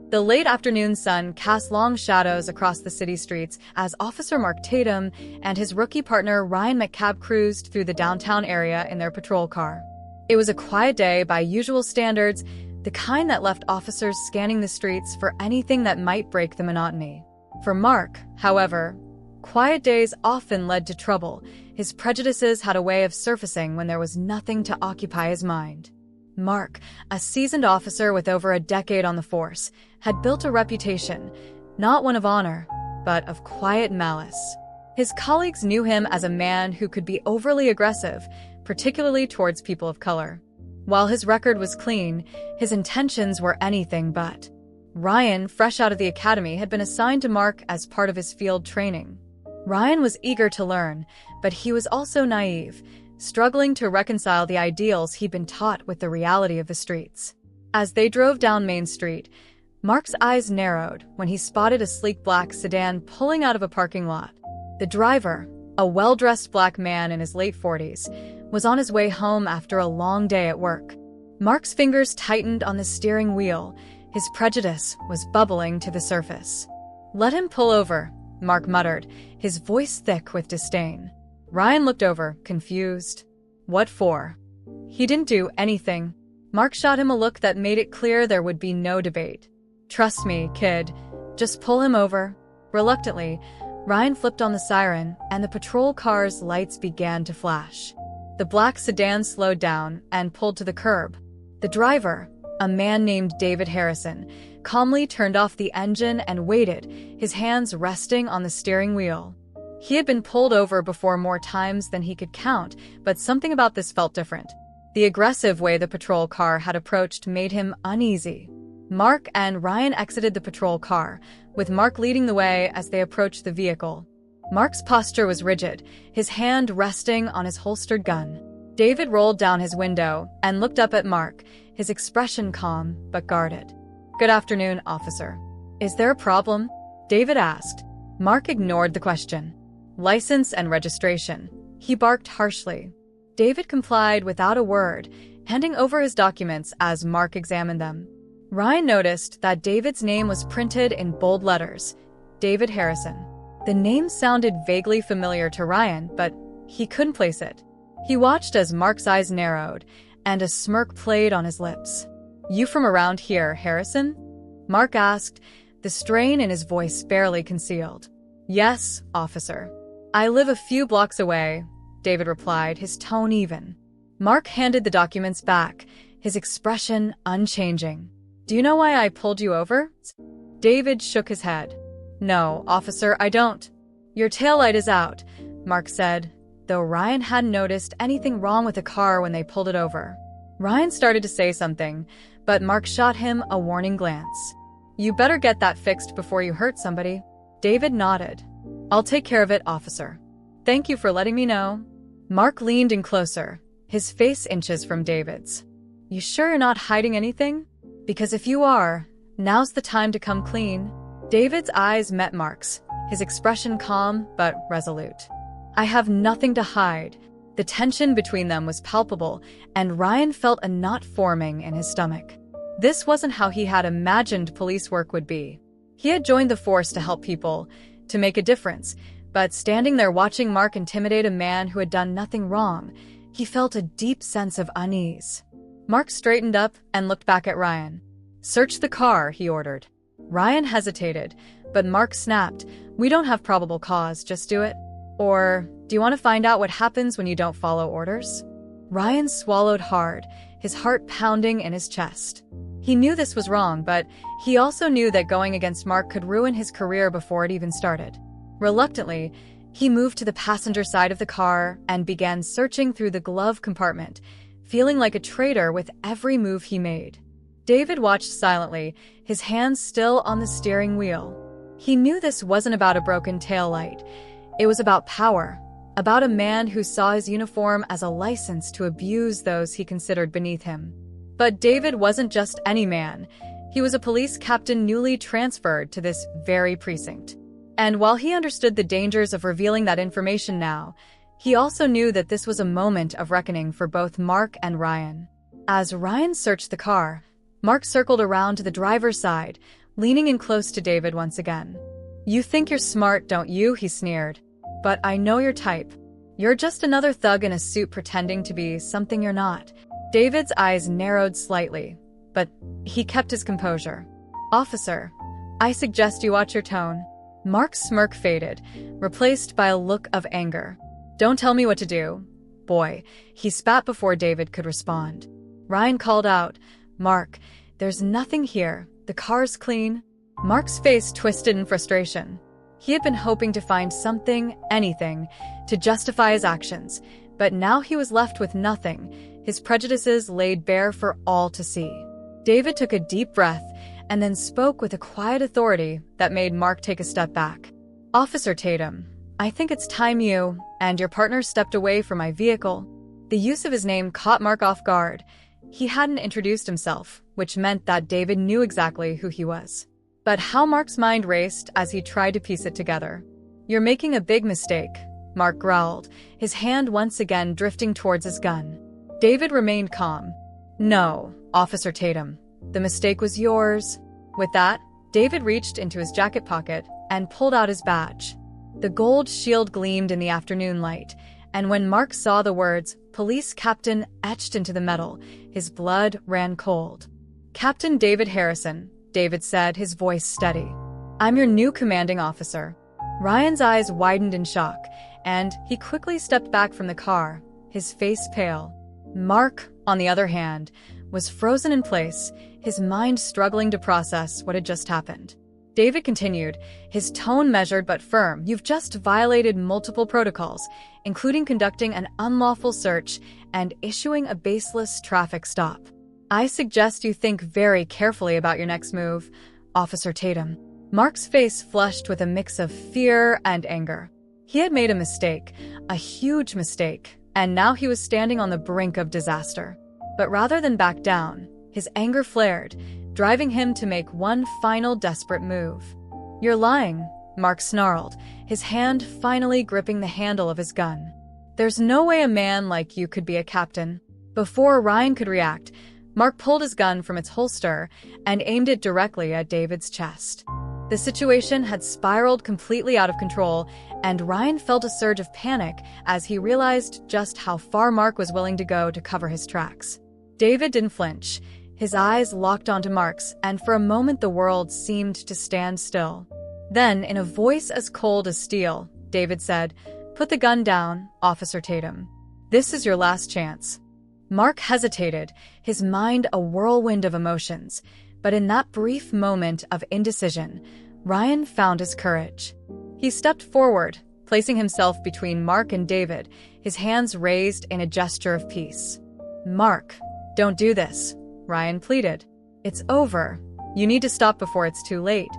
The late afternoon sun cast long shadows across the city streets as Officer Mark Tatum and his rookie partner Ryan McCabe cruised through the downtown area in their patrol car. It was a quiet day by usual standards, the kind that left officers scanning the streets for anything that might break the monotony. For Mark, however, quiet days often led to trouble. His prejudices had a way of surfacing when there was nothing to occupy his mind. Mark, a seasoned officer with over a decade on the force, had built a reputation, not one of honor, but of quiet malice. His colleagues knew him as a man who could be overly aggressive, particularly towards people of color. While his record was clean, his intentions were anything but. Ryan, fresh out of the academy, had been assigned to Mark as part of his field training. Ryan was eager to learn, but he was also naive, struggling to reconcile the ideals he'd been taught with the reality of the streets. As they drove down Main Street, Mark's eyes narrowed when he spotted a sleek black sedan pulling out of a parking lot. The driver, a well-dressed black man in his late 40s, was on his way home after a long day at work. Mark's fingers tightened on the steering wheel. His prejudice was bubbling to the surface. "Let him pull over," Mark muttered, his voice thick with disdain. Ryan looked over, confused. "What for?" "He didn't do anything." Mark shot him a look that made it clear there would be no debate. "Trust me, kid. Just pull him over." Reluctantly, Ryan flipped on the siren, and the patrol car's lights began to flash. The black sedan slowed down and pulled to the curb. The driver, a man named David Harrison, calmly turned off the engine and waited, his hands resting on the steering wheel. He had been pulled over before more times than he could count, but something about this felt different. The aggressive way the patrol car had approached made him uneasy. Mark and Ryan exited the patrol car, with Mark leading the way as they approached the vehicle. Mark's posture was rigid, his hand resting on his holstered gun. David rolled down his window and looked up at Mark, his expression calm but guarded. "Good afternoon, officer. Is there a problem?" David asked. Mark ignored the question. "License and registration," he barked harshly. David complied without a word, handing over his documents as Mark examined them. Ryan noticed that David's name was printed in bold letters, David Harrison. The name sounded vaguely familiar to Ryan, but he couldn't place it. He watched as Mark's eyes narrowed, and a smirk played on his lips. "You from around here, Harrison?" Mark asked, the strain in his voice barely concealed. "Yes, officer. I live a few blocks away," David replied, his tone even. Mark handed the documents back, his expression unchanging. "Do you know why I pulled you over?" David shook his head. "No, officer, I don't." "Your taillight is out," Mark said, though Ryan hadn't noticed anything wrong with the car when they pulled it over. Ryan started to say something, but Mark shot him a warning glance. "You better get that fixed before you hurt somebody." David nodded. "I'll take care of it, officer. Thank you for letting me know." Mark leaned in closer, his face inches from David's. "You sure you're not hiding anything? Because if you are, now's the time to come clean." David's eyes met Mark's, his expression calm but resolute. "I have nothing to hide." The tension between them was palpable, and Ryan felt a knot forming in his stomach. This wasn't how he had imagined police work would be. He had joined the force to help people, to make a difference, but standing there watching Mark intimidate a man who had done nothing wrong, he felt a deep sense of unease. Mark straightened up and looked back at Ryan. "Search the car," he ordered. Ryan hesitated, but Mark snapped, "We don't have probable cause, just do it. Or, do you want to find out what happens when you don't follow orders?" Ryan swallowed hard, his heart pounding in his chest. He knew this was wrong, but he also knew that going against Mark could ruin his career before it even started. Reluctantly, he moved to the passenger side of the car and began searching through the glove compartment, feeling like a traitor with every move he made. David watched silently, his hands still on the steering wheel. He knew this wasn't about a broken taillight. It was about power, about a man who saw his uniform as a license to abuse those he considered beneath him. But David wasn't just any man. He was a police captain newly transferred to this very precinct. And while he understood the dangers of revealing that information now, he also knew that this was a moment of reckoning for both Mark and Ryan. As Ryan searched the car, Mark circled around to the driver's side, leaning in close to David once again. "You think you're smart, don't you?" he sneered. "But I know your type. You're just another thug in a suit pretending to be something you're not." David's eyes narrowed slightly, but he kept his composure. "Officer, I suggest you watch your tone." Mark's smirk faded, replaced by a look of anger. "Don't tell me what to do, boy," he spat before David could respond. Ryan called out, "Mark, there's nothing here. The car's clean." Mark's face twisted in frustration. He had been hoping to find something, anything, to justify his actions, but now he was left with nothing, his prejudices laid bare for all to see. David took a deep breath and then spoke with a quiet authority that made Mark take a step back. "Officer Tatum, I think it's time you and your partner stepped away from my vehicle." The use of his name caught Mark off guard. He hadn't introduced himself, which meant that David knew exactly who he was. But how Mark's mind raced as he tried to piece it together. "You're making a big mistake," Mark growled, his hand once again drifting towards his gun. David remained calm. "No, Officer Tatum, the mistake was yours." With that, David reached into his jacket pocket and pulled out his badge. The gold shield gleamed in the afternoon light, and when Mark saw the words "Police Captain" etched into the metal, his blood ran cold. "Captain David Harrison," David said, his voice steady. "I'm your new commanding officer." Ryan's eyes widened in shock, and he quickly stepped back from the car, his face pale. Mark, on the other hand, was frozen in place, his mind struggling to process what had just happened. David continued, his tone measured but firm. "You've just violated multiple protocols, including conducting an unlawful search and issuing a baseless traffic stop. I suggest you think very carefully about your next move, Officer Tatum." Mark's face flushed with a mix of fear and anger. He had made a mistake, a huge mistake, and now he was standing on the brink of disaster. But rather than back down, his anger flared, driving him to make one final desperate move. "You're lying," Mark snarled, his hand finally gripping the handle of his gun. "There's no way a man like you could be a captain." Before Ryan could react, Mark pulled his gun from its holster and aimed it directly at David's chest. The situation had spiraled completely out of control, and Ryan felt a surge of panic as he realized just how far Mark was willing to go to cover his tracks. David didn't flinch. His eyes locked onto Mark's, and for a moment the world seemed to stand still. Then, in a voice as cold as steel, David said, "Put the gun down, Officer Tatum. This is your last chance." Mark hesitated, his mind a whirlwind of emotions, but in that brief moment of indecision, Ryan found his courage. He stepped forward, placing himself between Mark and David, his hands raised in a gesture of peace. "Mark, don't do this," Ryan pleaded. "It's over. You need to stop before it's too late."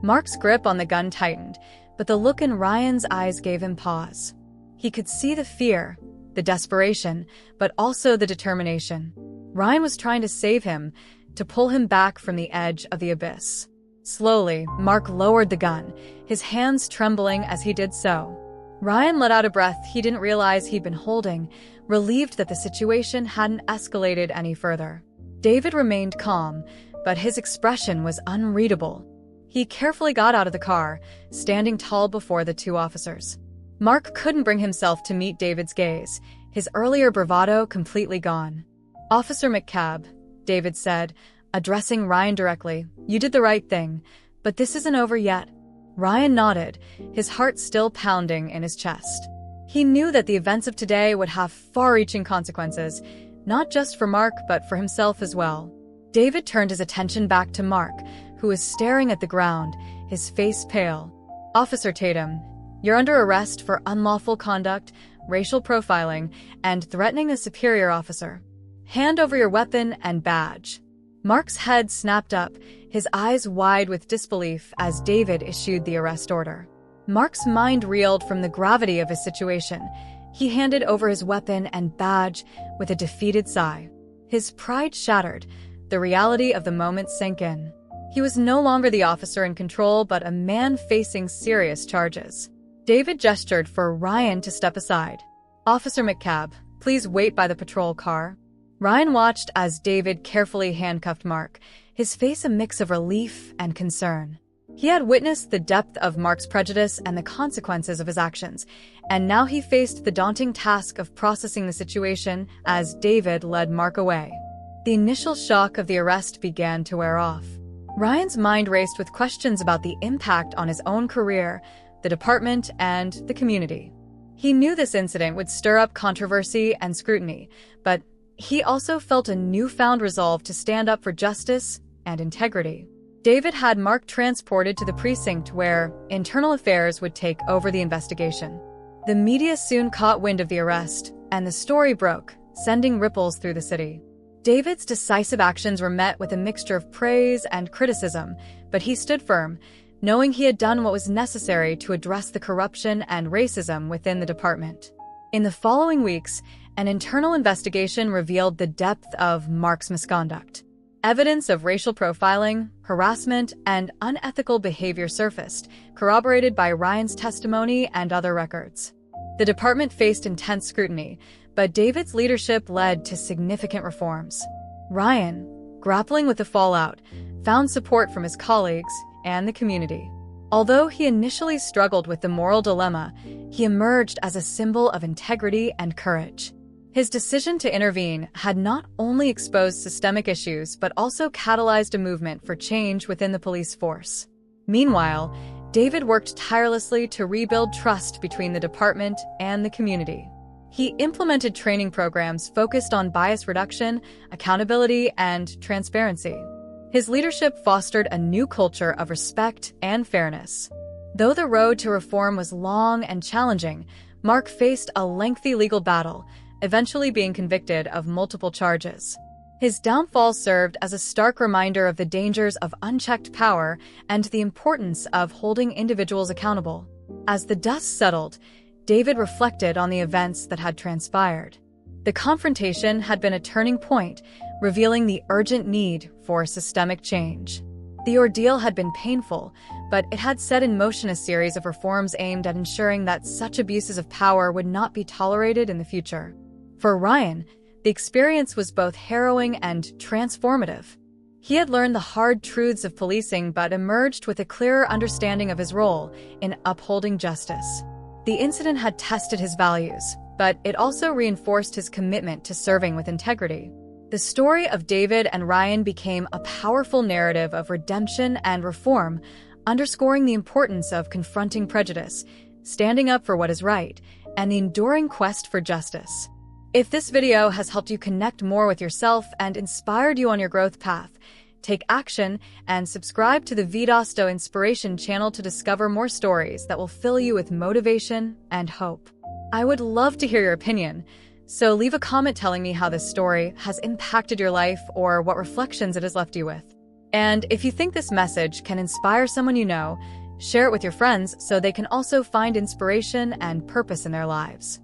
Mark's grip on the gun tightened, but the look in Ryan's eyes gave him pause. He could see the fear, the desperation, but also the determination. Ryan was trying to save him, to pull him back from the edge of the abyss. Slowly, Mark lowered the gun, his hands trembling as he did so. Ryan let out a breath he didn't realize he'd been holding, relieved that the situation hadn't escalated any further. David remained calm, but his expression was unreadable. He carefully got out of the car, standing tall before the two officers. Mark couldn't bring himself to meet David's gaze, his earlier bravado completely gone. "Officer McCabe," David said, addressing Ryan directly, "you did the right thing, but this isn't over yet." Ryan nodded, his heart still pounding in his chest. He knew that the events of today would have far-reaching consequences, not just for Mark, but for himself as well. David turned his attention back to Mark, who was staring at the ground, his face pale. "Officer Tatum, you're under arrest for unlawful conduct, racial profiling, and threatening a superior officer. Hand over your weapon and badge." Mark's head snapped up, his eyes wide with disbelief as David issued the arrest order. Mark's mind reeled from the gravity of his situation. He handed over his weapon and badge with a defeated sigh. His pride shattered, the reality of the moment sank in. He was no longer the officer in control, but a man facing serious charges. David gestured for Ryan to step aside. "Officer McCabe, please wait by the patrol car." Ryan watched as David carefully handcuffed Mark, his face a mix of relief and concern. He had witnessed the depth of Mark's prejudice and the consequences of his actions, and now he faced the daunting task of processing the situation as David led Mark away. The initial shock of the arrest began to wear off. Ryan's mind raced with questions about the impact on his own career, the department, and the community. He knew this incident would stir up controversy and scrutiny, but he also felt a newfound resolve to stand up for justice and integrity. David had Mark transported to the precinct where internal affairs would take over the investigation. The media soon caught wind of the arrest, and the story broke, sending ripples through the city. David's decisive actions were met with a mixture of praise and criticism, but he stood firm, knowing he had done what was necessary to address the corruption and racism within the department. In the following weeks, an internal investigation revealed the depth of Mark's misconduct. Evidence of racial profiling, harassment, and unethical behavior surfaced, corroborated by Ryan's testimony and other records. The department faced intense scrutiny, but David's leadership led to significant reforms. Ryan, grappling with the fallout, found support from his colleagues and the community. Although he initially struggled with the moral dilemma, he emerged as a symbol of integrity and courage. His decision to intervene had not only exposed systemic issues but also catalyzed a movement for change within the police force. Meanwhile, David worked tirelessly to rebuild trust between the department and the community. He implemented training programs focused on bias reduction, accountability, and transparency. His leadership fostered a new culture of respect and fairness. Though the road to reform was long and challenging, Mark faced a lengthy legal battle, eventually being convicted of multiple charges. His downfall served as a stark reminder of the dangers of unchecked power and the importance of holding individuals accountable. As the dust settled, David reflected on the events that had transpired. The confrontation had been a turning point, revealing the urgent need for systemic change. The ordeal had been painful, but it had set in motion a series of reforms aimed at ensuring that such abuses of power would not be tolerated in the future. For Ryan, the experience was both harrowing and transformative. He had learned the hard truths of policing but emerged with a clearer understanding of his role in upholding justice. The incident had tested his values, but it also reinforced his commitment to serving with integrity. The story of David and Ryan became a powerful narrative of redemption and reform, underscoring the importance of confronting prejudice, standing up for what is right, and the enduring quest for justice. If this video has helped you connect more with yourself and inspired you on your growth path, take action and subscribe to the Vidas Inspiración channel to discover more stories that will fill you with motivation and hope. I would love to hear your opinion, so leave a comment telling me how this story has impacted your life or what reflections it has left you with. And if you think this message can inspire someone you know, share it with your friends so they can also find inspiration and purpose in their lives.